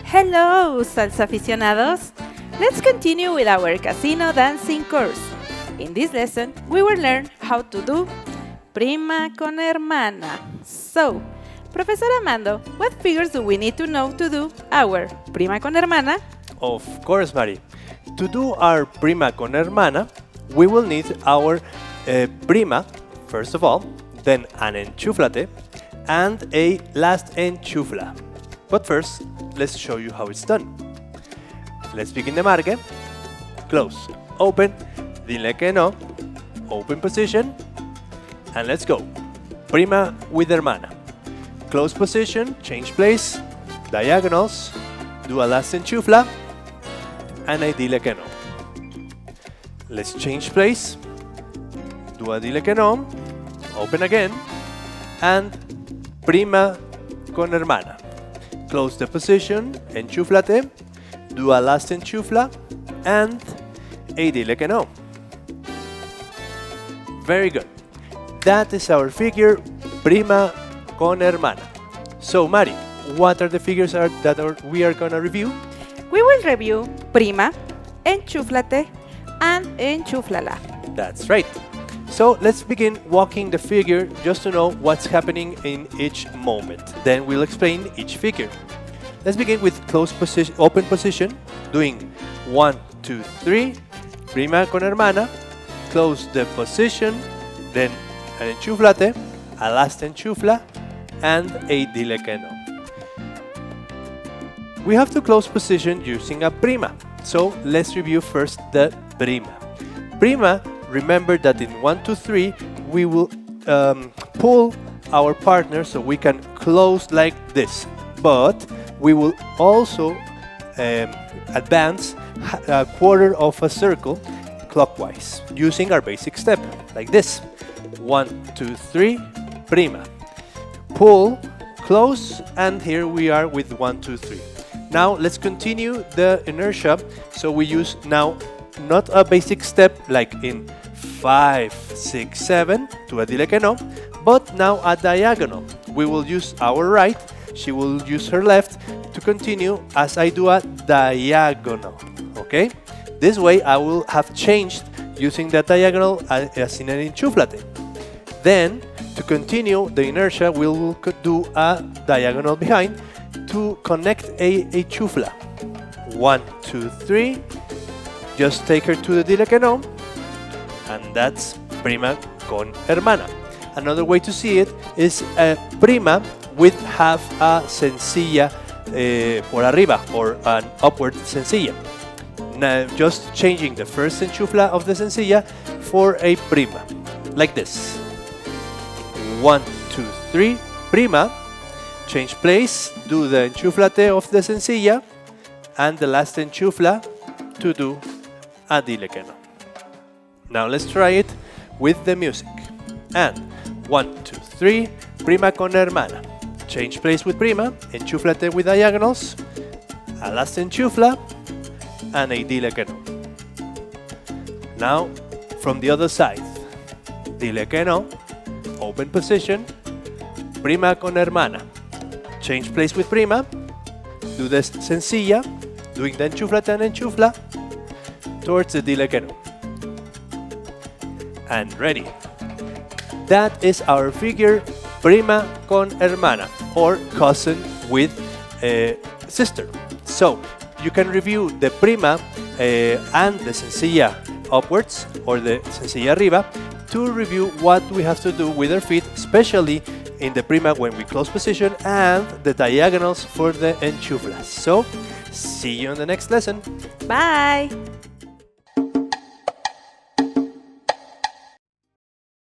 Hello, salsa aficionados! Let's continue with our casino dancing course. In this lesson, we will learn how to do prima con hermana. So, Professor Armando, what figures do we need to know to do our prima con hermana? Of course, Mari. To do our prima con hermana, we will need our prima, first of all, then an enchuflate, and a last enchufla. But first, let's show you how it's done. Let's begin the marque. Close, open, dile que no, open position, and let's go. Prima with hermana. Close position, change place, diagonals, do a last enchufla, and a dile que no. Let's change place, do a dile que no, open again, and prima con hermana. Close the position, enchuflate, do a last enchufla, and a dile que no. Very good. That is our figure prima con hermana. So, Mari, what are the figures we are going to review? We will review prima, enchuflate, and enchuflala. That's right. So let's begin walking the figure just to know what's happening in each moment. Then we'll explain each figure. Let's begin with close position, open position, doing 1, 2, 3, prima con hermana, close the position, then an enchuflate, a last enchufla, and a dile que no. We have to close position using a prima. So let's review first the prima. Prima, remember that in 1, 2, 3, we will pull our partner so we can close like this. But we will also advance a quarter of a circle clockwise using our basic step like this. 1, 2, 3, prima. Pull, close, and here we are with 1, 2, 3. Now let's continue the inertia. So we use now not a basic step like in 5, 6, 7 to a dile que no, but now a diagonal. We will use our right, she will use her left to continue as I do a diagonal. Okay? This way I will have changed using the diagonal as in an enchuflate. Then, to continue the inertia, we will do a diagonal behind to connect a chufla. 1, 2, 3. Just take her to the dile que no, and that's prima con hermana. Another way to see it is a prima with half a sencilla por arriba, or an upward sencilla. Now, just changing the first enchufla of the sencilla for a prima, like this. 1, 2, 3, prima, change place, do the enchuflate of the sencilla, and the last enchufla to do a dile que no. Now let's try it with the music. And 1, 2, 3, prima con hermana. Change place with prima, enchuflate with diagonals, a last enchufla, and a dile que no. Now from the other side, dile que no, open position, prima con hermana. Change place with prima, do the sencilla, doing the enchuflate and enchufla, towards the dile que no. And ready. That is our figure prima con hermana, or cousin with sister. So you can review the prima and the sencilla upwards, or the sencilla arriba, to review what we have to do with our feet, especially in the prima when we close position, and the diagonals for the enchuflas. So see you in the next lesson. Bye!